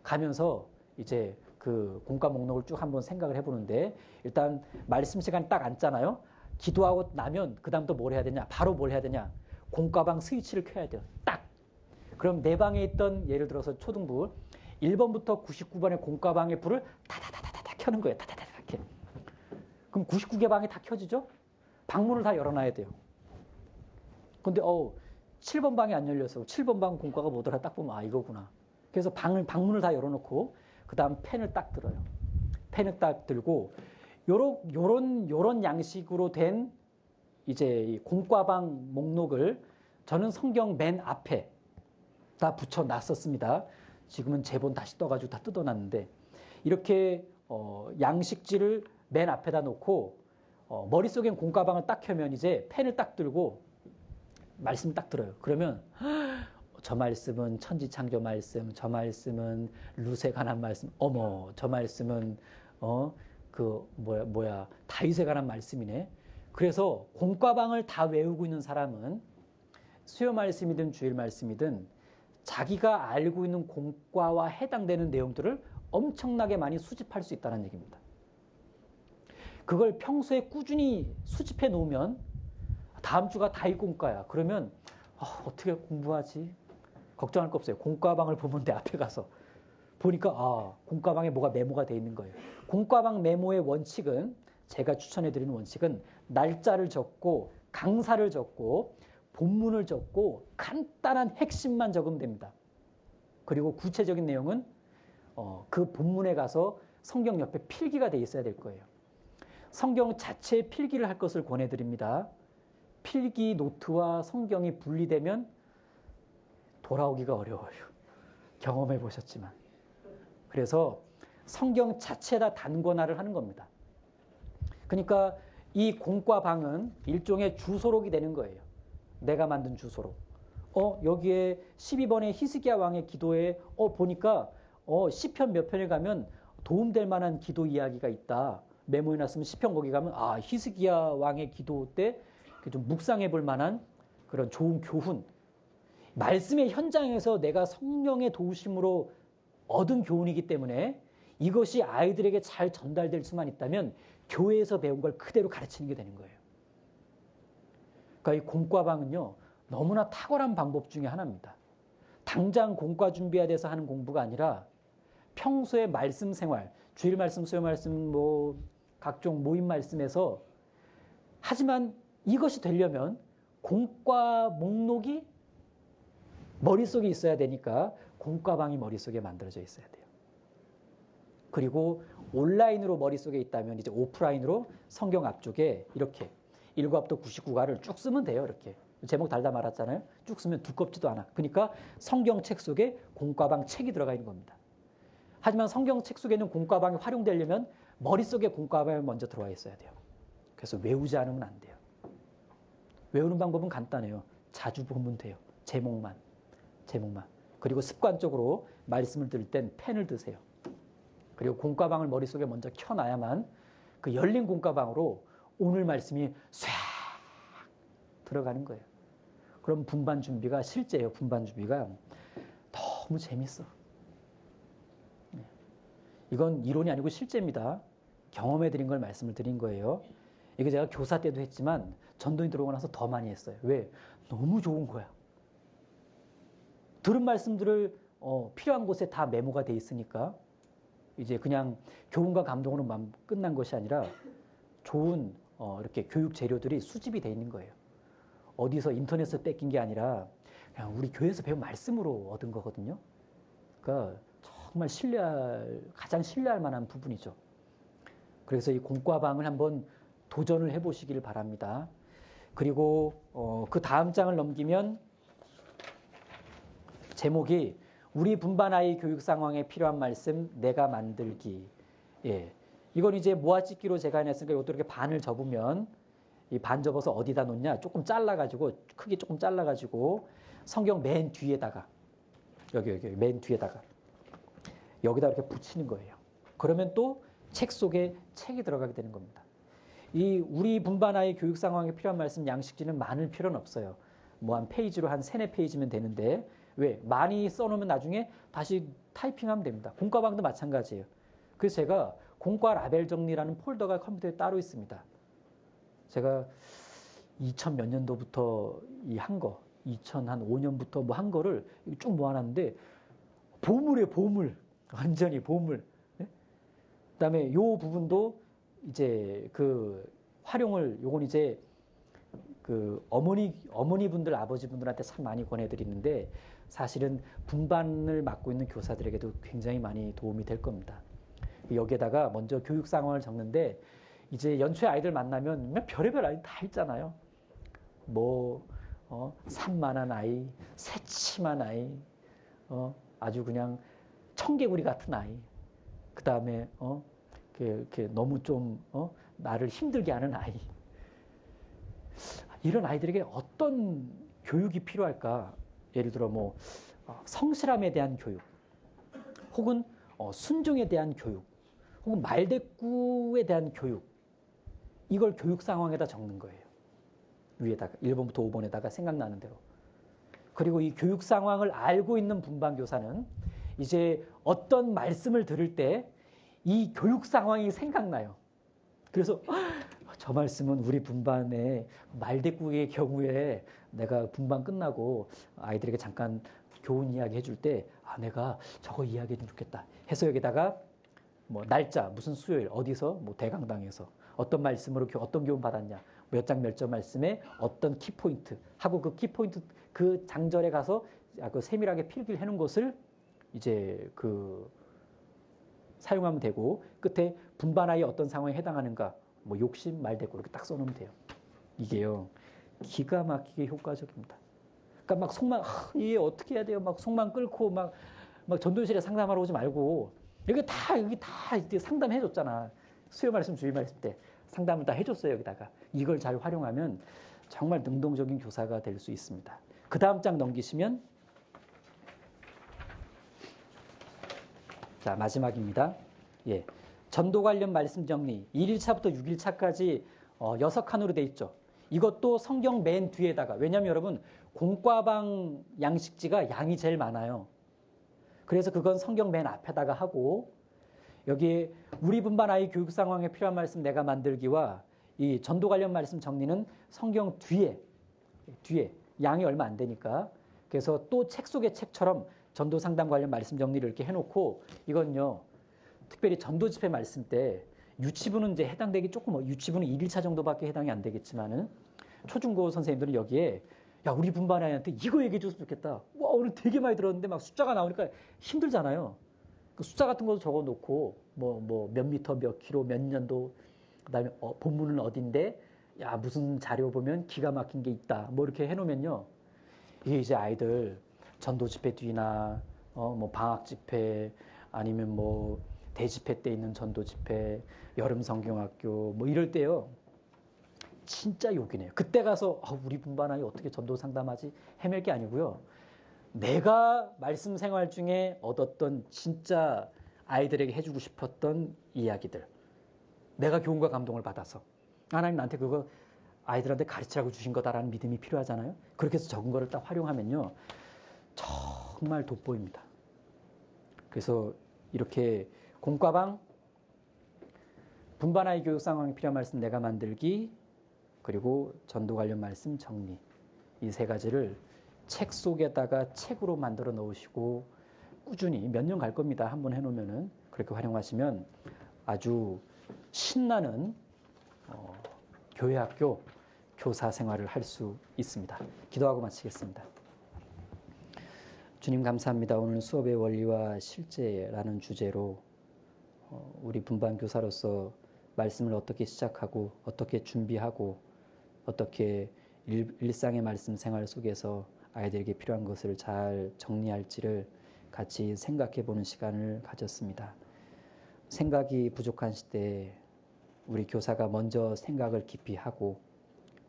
가면서 이제 그 공과 목록을 쭉 한번 생각을 해보는데 일단 말씀 시간 딱 앉잖아요. 기도하고 나면 그 다음부터 뭘 해야 되냐? 바로 뭘 해야 되냐? 공과방 스위치를 켜야 돼요. 딱. 그럼 내 방에 있던 예를 들어서 초등부 1번부터 99번의 공과방의 불을 다다다다다 켜는 거예요. 다다다다 이렇게. 그럼 99개 방이 다 켜지죠? 방문을 다 열어놔야 돼요. 근데 7번 방이 안 열려서 7번 방 공과가 뭐더라 딱 보면 이거구나. 그래서 방문을 다 열어놓고 그 다음 펜을 딱 들어요. 펜을 딱 들고 요런 양식으로 된 이제 공과방 목록을 저는 성경 맨 앞에 다 붙여놨었습니다. 지금은 제본 다시 떠가지고 다 뜯어놨는데 이렇게 양식지를 맨 앞에다 놓고 머릿속엔 공과방을 딱 켜면 이제 펜을 딱 들고 말씀을 딱 들어요. 그러면 저 말씀은 천지창조 말씀, 저 말씀은 룻에 관한 말씀, 저 말씀은 다윗에 관한 말씀이네. 그래서 공과방을 다 외우고 있는 사람은 수요 말씀이든 주일 말씀이든 자기가 알고 있는 공과와 해당되는 내용들을 엄청나게 많이 수집할 수 있다는 얘기입니다. 그걸 평소에 꾸준히 수집해 놓으면 다음 주가 다윗 공과야. 그러면 어떻게 공부하지? 걱정할 거 없어요. 공과방을 보면 돼. 앞에 가서 보니까 공과방에 뭐가 메모가 돼 있는 거예요. 공과방 메모의 원칙은 제가 추천해드리는 원칙은 날짜를 적고 강사를 적고 본문을 적고 간단한 핵심만 적으면 됩니다. 그리고 구체적인 내용은 그 본문에 가서 성경 옆에 필기가 돼 있어야 될 거예요. 성경 자체에 필기를 할 것을 권해드립니다. 필기 노트와 성경이 분리되면 돌아오기가 어려워요. 경험해 보셨지만. 그래서 성경 자체에다 단권화를 하는 겁니다. 그러니까 이 공과방은 일종의 주소록이 되는 거예요. 내가 만든 주소록. 여기에 12번의 히스기야 왕의 기도에 보니까 시편 몇 편에 가면 도움될 만한 기도 이야기가 있다. 메모해놨으면 시편 거기 가면 히스기야 왕의 기도 때 좀 묵상해 볼 만한 그런 좋은 교훈. 말씀의 현장에서 내가 성령의 도우심으로 얻은 교훈이기 때문에 이것이 아이들에게 잘 전달될 수만 있다면 교회에서 배운 걸 그대로 가르치는 게 되는 거예요. 그러니까 이 공과방은요, 너무나 탁월한 방법 중에 하나입니다. 당장 공과 준비해야 돼서 하는 공부가 아니라 평소에 말씀 생활, 주일 말씀, 수요 말씀, 각종 모임 말씀에서 하지만 이것이 되려면 공과 목록이 머릿속에 있어야 되니까 공과방이 머릿속에 만들어져 있어야 돼요. 그리고 온라인으로 머릿속에 있다면 이제 오프라인으로 성경 앞쪽에 이렇게 1과부터 99과를 쭉 쓰면 돼요. 이렇게. 제목 달다 말았잖아요. 쭉 쓰면 두껍지도 않아. 그러니까 성경책 속에 공과방 책이 들어가 있는 겁니다. 하지만 성경책 속에 있는 공과방이 활용되려면 머릿속에 공과방이 먼저 들어와 있어야 돼요. 그래서 외우지 않으면 안 돼요. 외우는 방법은 간단해요. 자주 보면 돼요. 제목만. 그리고 습관적으로 말씀을 들을 땐 펜을 드세요. 그리고 공과방을 머릿속에 먼저 켜놔야만 그 열린 공과방으로 오늘 말씀이 싹 들어가는 거예요. 그럼 분반 준비가 실제예요. 분반 준비가 너무 재밌어. 이건 이론이 아니고 실제입니다. 경험해드린 걸 말씀을 드린 거예요. 이게 제가 교사 때도 했지만 전도인 들어오고 나서 더 많이 했어요. 왜? 너무 좋은 거야. 들은 말씀들을 필요한 곳에 다 메모가 돼 있으니까 이제 그냥 교훈과 감동으로만 끝난 것이 아니라 좋은 이렇게 교육 재료들이 수집이 돼 있는 거예요. 어디서 인터넷에서 뺏긴 게 아니라 그냥 우리 교회에서 배운 말씀으로 얻은 거거든요. 그러니까 정말 가장 신뢰할 만한 부분이죠. 그래서 이 공과방을 한번 도전을 해보시길 바랍니다. 그리고 그 다음 장을 넘기면 제목이 우리 분반 아이 교육 상황에 필요한 말씀 내가 만들기. 예. 이건 이제 모아찍기로 제가 해냈으니까 이것도 이렇게 반을 접으면 이 반 접어서 어디다 놓냐? 조금 잘라가지고 크게 조금 잘라가지고 성경 맨 뒤에다가 여기 맨 뒤에다가 여기다 이렇게 붙이는 거예요. 그러면 또 책 속에 책이 들어가게 되는 겁니다. 이 우리 분반 아이 교육 상황에 필요한 말씀 양식지는 많을 필요는 없어요. 뭐 한 페이지로 한 3-4페이지면 되는데 왜? 많이 써놓으면 나중에 다시 타이핑하면 됩니다. 공과방도 마찬가지예요. 그래서 제가 공과 라벨 정리라는 폴더가 컴퓨터에 따로 있습니다. 제가 2000 몇 년도부터 이 한 거, 2005년부터 뭐 한 거를 쭉 모아놨는데 보물이에요, 보물. 완전히 보물. 네? 그다음에 요 부분도 이제 그 활용을 요건 이제 그 어머니분들, 아버지분들한테 참 많이 권해드리는데 사실은 분반을 맡고 있는 교사들에게도 굉장히 많이 도움이 될 겁니다. 여기에다가 먼저 교육 상황을 적는데 이제 연초에 아이들 만나면 별의별 아이 다 있잖아요. 뭐 산만한 아이, 새침한 아이, 아주 그냥 청개구리 같은 아이. 그 다음에 이렇게 너무 좀 나를 힘들게 하는 아이. 이런 아이들에게 어떤 교육이 필요할까? 예를 들어 뭐 성실함에 대한 교육, 혹은 순종에 대한 교육, 혹은 말대꾸에 대한 교육. 이걸 교육 상황에다 적는 거예요. 위에다가 1번부터 5번에다가 생각나는 대로. 그리고 이 교육 상황을 알고 있는 분반 교사는 이제 어떤 말씀을 들을 때 이 교육 상황이 생각나요. 그래서 저 말씀은 우리 분반의 말대꾸의 경우에 내가 분반 끝나고 아이들에게 잠깐 교훈 이야기 해줄 때 내가 저거 이야기해주면 좋겠다 해서 여기다가 뭐 날짜, 무슨 수요일, 어디서, 뭐 대강당에서 어떤 말씀으로 어떤 교훈 받았냐, 몇 장 몇 절 말씀에 어떤 키포인트 하고 그 키포인트 그 장절에 가서 그 세밀하게 필기를 해놓은 것을 이제 그 사용하면 되고 끝에 분반 아이 어떤 상황에 해당하는가 뭐 욕심 말대꾸 이렇게 딱 써놓으면 돼요. 이게요 기가 막히게 효과적입니다. 그러니까 막 속만 이게 어떻게 해야 돼요? 막 속만 끓고 막 전도실에 상담하러 오지 말고 여기 다 상담해 줬잖아. 수요 말씀 주의 말씀 때 상담을 다 해줬어요. 여기다가 이걸 잘 활용하면 정말 능동적인 교사가 될 수 있습니다. 그 다음 장 넘기시면 자 마지막입니다. 예, 전도 관련 말씀 정리 1일차부터 6일차까지 6칸으로 돼 있죠. 이것도 성경 맨 뒤에다가 왜냐하면 여러분 공과방 양식지가 양이 제일 많아요. 그래서 그건 성경 맨 앞에다가 하고 여기 우리 분반 아이 교육 상황에 필요한 말씀 내가 만들기와 이 전도 관련 말씀 정리는 성경 뒤에 양이 얼마 안 되니까 그래서 또 책 속의 책처럼 전도 상담 관련 말씀 정리를 이렇게 해놓고 이건요 특별히 전도 집회 말씀 때 유치부는 이제 해당되기 조금 유치부는 1일차 정도밖에 해당이 안 되겠지만은 초중고 선생님들은 여기에 야 우리 분반 아이한테 이거 얘기해 줬으면 좋겠다. 와 오늘 되게 많이 들었는데 막 숫자가 나오니까 힘들잖아요. 그 숫자 같은 것도 적어놓고 뭐 몇 미터 몇 킬로 몇 년도 그다음에 본문은 어딘데 야 무슨 자료 보면 기가 막힌 게 있다. 뭐 이렇게 해놓으면요 이게 이제 아이들 전도 집회 뒤나 뭐 방학 집회 아니면 뭐 대집회 때 있는 전도 집회 여름 성경학교 뭐 이럴 때요 진짜 욕이네요. 그때 가서 우리 분반 아이 어떻게 전도 상담하지 헤맬 게 아니고요. 내가 말씀 생활 중에 얻었던 진짜 아이들에게 해주고 싶었던 이야기들. 내가 교훈과 감동을 받아서 하나님 나한테 그거 아이들한테 가르치라고 주신 거다라는 믿음이 필요하잖아요. 그렇게 해서 적은 거를 딱 활용하면요. 정말 돋보입니다. 그래서 이렇게 공과방, 분반 아이 교육 상황에 필요한 말씀 내가 만들기, 그리고 전도 관련 말씀 정리. 이 세 가지를 책 속에다가 책으로 만들어 놓으시고 꾸준히 몇 년 갈 겁니다. 한번 해놓으면은 그렇게 활용하시면 아주 신나는 교회학교 교사 생활을 할 수 있습니다. 기도하고 마치겠습니다. 주님 감사합니다. 오늘 수업의 원리와 실제라는 주제로 우리 분반 교사로서 말씀을 어떻게 시작하고 어떻게 준비하고 어떻게 일상의 말씀 생활 속에서 아이들에게 필요한 것을 잘 정리할지를 같이 생각해 보는 시간을 가졌습니다. 생각이 부족한 시대에 우리 교사가 먼저 생각을 깊이 하고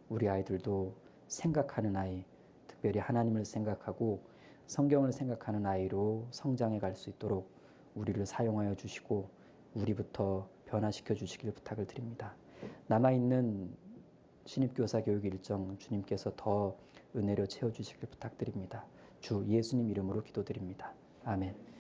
우리 아이들도 생각하는 아이, 특별히 하나님을 생각하고 성경을 생각하는 아이로 성장해 갈 수 있도록 우리를 사용하여 주시고 우리부터 변화시켜 주시길 부탁을 드립니다. 남아있는 신입교사 교육 일정 주님께서 더 은혜로 채워주시길 부탁드립니다. 주 예수님 이름으로 기도드립니다. 아멘.